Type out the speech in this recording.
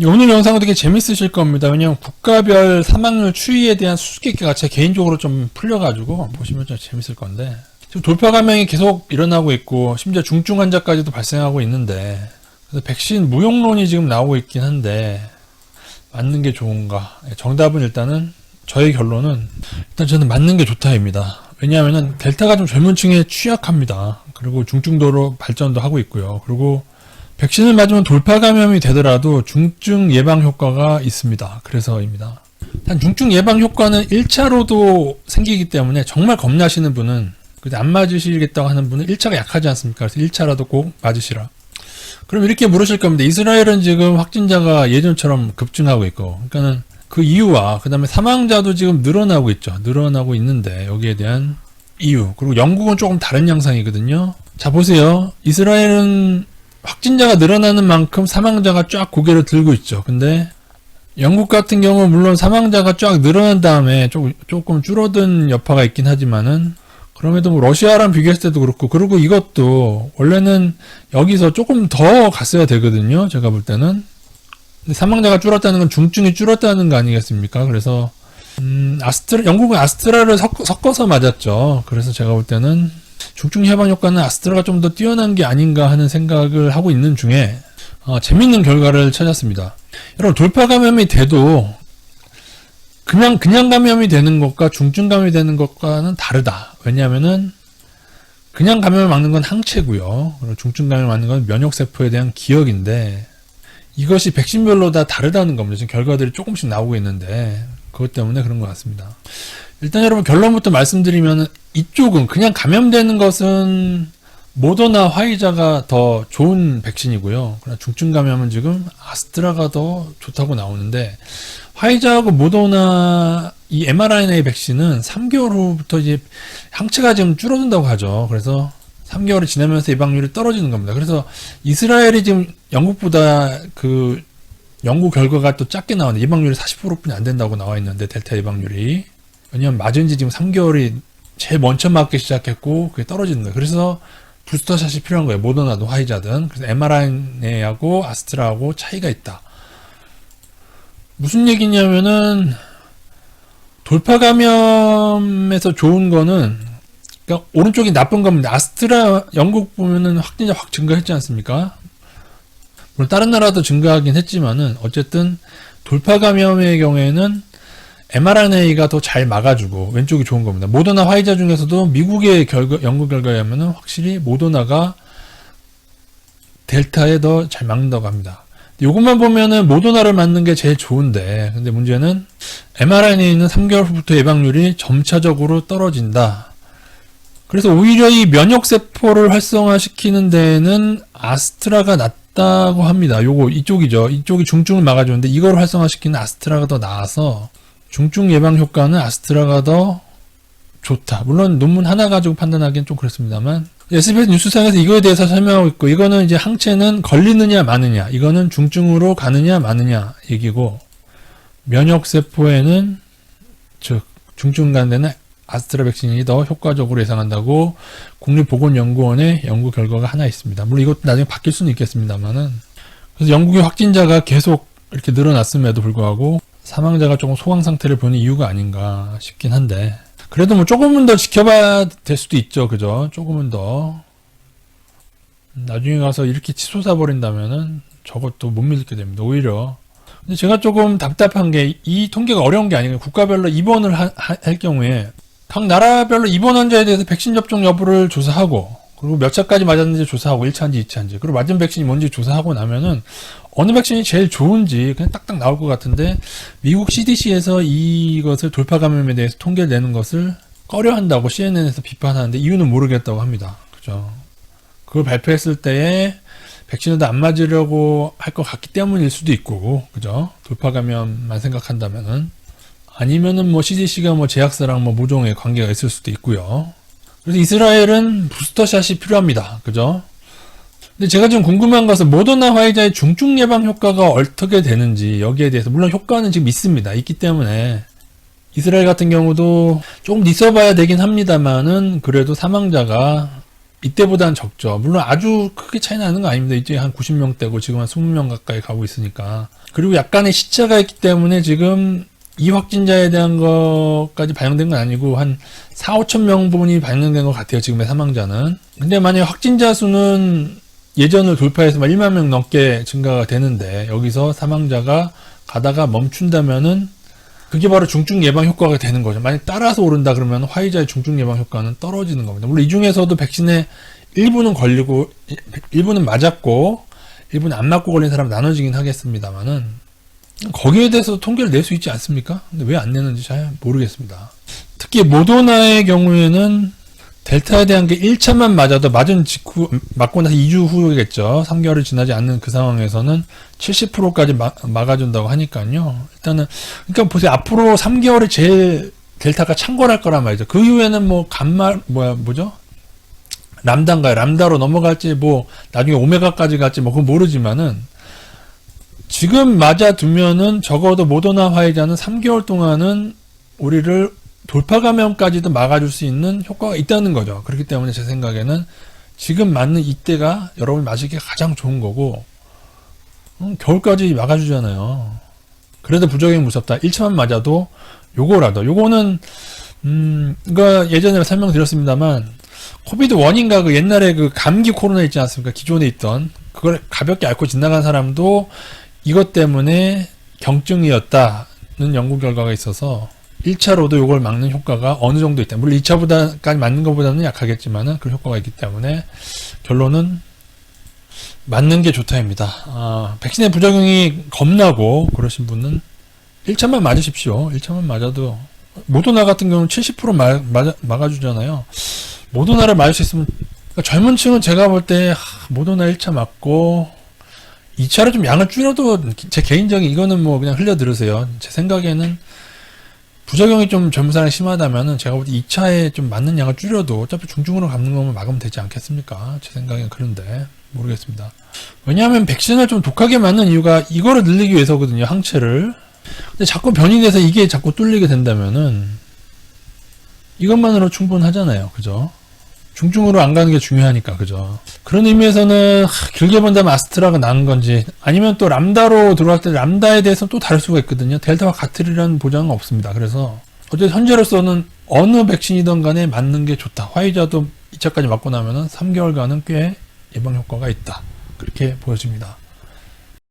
오늘 영상은 되게 재밌으실 겁니다. 왜냐면 국가별 사망률 추이에 대한 수수께끼가 제가 개인적으로 좀 풀려가지고 보시면 좀 재밌을 건데, 지금 돌파 감염이 계속 일어나고 있고 심지어 중증 환자까지도 발생하고 있는데, 그래서 백신 무용론이 지금 나오고 있긴 한데 맞는 게 좋은가? 정답은 일단은 저의 결론은 일단 저는 맞는 게 좋다입니다. 왜냐하면은 델타가 좀 젊은 층에 취약합니다. 그리고 중증도로 발전도 하고 있고요. 그리고 백신을 맞으면 돌파 감염이 되더라도 중증 예방 효과가 있습니다. 그래서입니다. 단 중증 예방 효과는 1차로도 생기기 때문에 정말 겁나시는 분은, 근데 안 맞으시겠다고 하는 분은 1차가 약하지 않습니까? 그래서 1차라도 꼭 맞으시라. 그럼 이렇게 물으실 겁니다. 이스라엘은 지금 확진자가 예전처럼 급증하고 있고, 그러니까는 그 이유와 그 다음에 사망자도 지금 늘어나고 있죠. 늘어나고 있는데 여기에 대한 이유, 그리고 영국은 조금 다른 양상이거든요. 자, 보세요. 이스라엘은 확진자가 늘어나는 만큼 사망자가 쫙 고개를 들고 있죠. 근데 영국 같은 경우 물론 사망자가 쫙 늘어난 다음에 조금 줄어든 여파가 있긴 하지만은, 그럼에도 뭐 러시아랑 비교했을 때도 그렇고, 그리고 이것도 원래는 여기서 조금 더 갔어야 되거든요. 제가 볼 때는. 근데 사망자가 줄었다는 건 중증이 줄었다는 거 아니겠습니까? 그래서 영국은 아스트라를 섞어서 맞았죠. 그래서 제가 볼 때는 중증 예방 효과는 아스트라가 좀 더 뛰어난 게 아닌가 하는 생각을 하고 있는 중에 재밌는 결과를 찾았습니다. 여러분, 돌파 감염이 돼도 그냥 감염이 되는 것과 중증 감염이 되는 것과는 다르다. 왜냐하면은 그냥 감염을 막는 건 항체고요. 그리고 중증 감염을 막는 건 면역세포에 대한 기억인데, 이것이 백신별로 다 다르다는 겁니다. 지금 결과들이 조금씩 나오고 있는데 그것 때문에 그런 것 같습니다. 일단 여러분, 결론부터 말씀드리면 이쪽은 그냥 감염되는 것은 모더나 화이자가 더 좋은 백신이고요. 그러나 중증 감염은 지금 아스트라가 더 좋다고 나오는데, 화이자하고 모더나 이 mRNA 백신은 3개월 후부터 이제 항체가 지금 줄어든다고 하죠. 그래서 3개월이 지나면서 예방률이 떨어지는 겁니다. 그래서 이스라엘이 지금 영국보다 그 연구 결과가 또 작게 나오는데 예방률이 40%뿐이 안 된다고 나와 있는데, 델타 예방률이. 왜냐면 맞은 지 지금 3개월이 제일 먼저 맞기 시작했고 그게 떨어지는 거예요. 그래서 부스터샷이 필요한 거예요. 모더나도 화이자든. 그래서 mRNA하고 아스트라하고 차이가 있다. 무슨 얘기냐면은 돌파 감염에서 좋은 거는, 그러니까 오른쪽이 나쁜 겁니다. 아스트라 영국 보면은 확진자 확 증가했지 않습니까? 물론 다른 나라도 증가하긴 했지만은 어쨌든 돌파 감염의 경우에는 mRNA가 더 잘 막아주고 왼쪽이 좋은 겁니다. 모더나 화이자 중에서도 미국의 연구 결과에 하면은 확실히 모더나가 델타에 더 잘 막는다고 합니다. 요것만 보면은 모더나를 맞는 게 제일 좋은데, 근데 문제는 mRNA는 3개월 후부터 예방률이 점차적으로 떨어진다. 그래서 오히려 이 면역세포를 활성화시키는 데는 아스트라가 낫다고 합니다. 이쪽이죠. 이쪽이 중증을 막아주는데 이걸 활성화시키는 아스트라가 더 나아서 중증 예방 효과는 아스트라가 더 좋다. 물론 논문 하나 가지고 판단하기엔 좀 그렇습니다만, SBS 뉴스상에서 이거에 대해서 설명하고 있고, 이거는 이제 항체는 걸리느냐 마느냐, 이거는 중증으로 가느냐 마느냐 얘기고, 면역세포에는 즉 중증 가는 데는 아스트라 백신이 더 효과적으로 예상한다고 국립보건연구원의 연구 결과가 하나 있습니다. 물론 이것도 나중에 바뀔 수는 있겠습니다만은. 그래서 영국의 확진자가 계속 이렇게 늘어났음에도 불구하고 사망자가 조금 소강 상태를 보는 이유가 아닌가 싶긴 한데, 그래도 뭐 조금은 더 지켜봐야 될 수도 있죠. 그죠? 조금은 더. 나중에 가서 이렇게 치솟아 버린다면은 저것도 못 믿게 됩니다. 오히려. 근데 제가 조금 답답한 게, 이 통계가 어려운 게 아니고 국가별로 입원을 할 경우에 각 나라별로 입원 환자에 대해서 백신 접종 여부를 조사하고, 그리고 몇 차까지 맞았는지 조사하고, 1차인지 2차인지, 그리고 맞은 백신이 뭔지 조사하고 나면은 어느 백신이 제일 좋은지 그냥 딱딱 나올 것 같은데, 미국 CDC에서 이것을 돌파 감염에 대해서 통계를 내는 것을 꺼려한다고 CNN에서 비판하는데, 이유는 모르겠다고 합니다. 그죠? 그걸 발표했을 때에 백신을 안 맞으려고 할 것 같기 때문일 수도 있고, 그죠? 돌파 감염만 생각한다면은. 아니면은 뭐 CDC가 뭐 제약사랑 뭐 모종의 관계가 있을 수도 있고요. 그래서 이스라엘은 부스터샷이 필요합니다. 그죠? 근데 제가 지금 궁금한 것은 모더나 화이자의 중증 예방 효과가 어떻게 되는지, 여기에 대해서. 물론 효과는 지금 있습니다. 있기 때문에 이스라엘 같은 경우도 조금 있어봐야 되긴 합니다만은 그래도 사망자가 이때보다는 적죠. 물론 아주 크게 차이 나는 거 아닙니다. 이제 한 90명대고 지금 한 20명 가까이 가고 있으니까. 그리고 약간의 시차가 있기 때문에 지금 이 확진자에 대한 것까지 반영된 건 아니고 한 4, 5천 명분이 반영된 것 같아요. 지금의 사망자는. 근데 만약에 확진자 수는 예전을 돌파해서 1만 명 넘게 증가가 되는데 여기서 사망자가 가다가 멈춘다면은 그게 바로 중증 예방 효과가 되는 거죠. 만약 따라서 오른다 그러면 화이자의 중증 예방 효과는 떨어지는 겁니다. 물론 이 중에서도 백신에 일부는 걸리고 일부는 맞았고 일부는 안 맞고 걸린 사람 나눠지긴 하겠습니다만은 거기에 대해서 통계를 낼 수 있지 않습니까? 근데 왜 안 내는지 잘 모르겠습니다. 특히 모더나의 경우에는 델타에 대한 게 1차만 맞아도 맞고 나서 2주 후겠죠. 3개월이 지나지 않는 그 상황에서는 70%까지 막아준다고 하니까요. 일단은, 그러니까 보세요. 앞으로 3개월이 제일 델타가 창궐할 거란 말이죠. 그 이후에는 뭐, 뭐죠? 람다인가요? 람다로 넘어갈지, 뭐, 나중에 오메가까지 갈지, 뭐, 그건 모르지만은, 지금 맞아두면은 적어도 모더나 화이자는 3개월 동안은 우리를 돌파 감염까지도 막아줄 수 있는 효과가 있다는 거죠. 그렇기 때문에 제 생각에는 지금 맞는 이때가 여러분이 맞으기가 가장 좋은 거고, 겨울까지 막아주잖아요. 그래도 부작용이 무섭다. 1차만 맞아도 요거는 이거 예전에 설명드렸습니다만 코비드 1인가 그 옛날에 그 감기 코로나 있지 않습니까? 기존에 있던 그걸 가볍게 앓고 지나간 사람도 이것 때문에 경증이었다는 연구 결과가 있어서 1차로도 이걸 막는 효과가 어느 정도 있다. 물론 2차보다까지 맞는 것보다는 약하겠지만은 그 효과가 있기 때문에 결론은 맞는 게 좋다입니다. 백신의 부작용이 겁나고 그러신 분은 1차만 맞으십시오. 1차만 맞아도 모더나 같은 경우는 70% 막아주잖아요. 모더나를 맞을 수 있으면 그러니까 젊은 층은 제가 볼 때 모더나 1차 맞고 2차로 좀 양을 줄여도 제 개인적인 이거는 뭐 그냥 흘려 들으세요. 제 생각에는 부작용이 좀 젊은 사람이 심하다면은 제가 볼 때 2차에 좀 맞는 양을 줄여도 어차피 중증으로 감는 거면 막으면 되지 않겠습니까? 제 생각엔 그런데 모르겠습니다. 왜냐하면 백신을 좀 독하게 맞는 이유가 이거를 늘리기 위해서거든요. 항체를. 근데 자꾸 변이돼서 이게 자꾸 뚫리게 된다면은 이것만으로 충분하잖아요. 그죠? 중증으로 안 가는 게 중요하니까. 그죠? 그런 의미에서는 길게 본다면 아스트라가 나은 건지 아니면 또 람다로 들어갈 때 람다에 대해서는 또 다를 수가 있거든요. 델타와 같으리라는 보장은 없습니다. 그래서 어쨌든 현재로서는 어느 백신이든 간에 맞는 게 좋다. 화이자도 2차까지 맞고 나면은 3개월간은 꽤 예방 효과가 있다. 그렇게 보여집니다.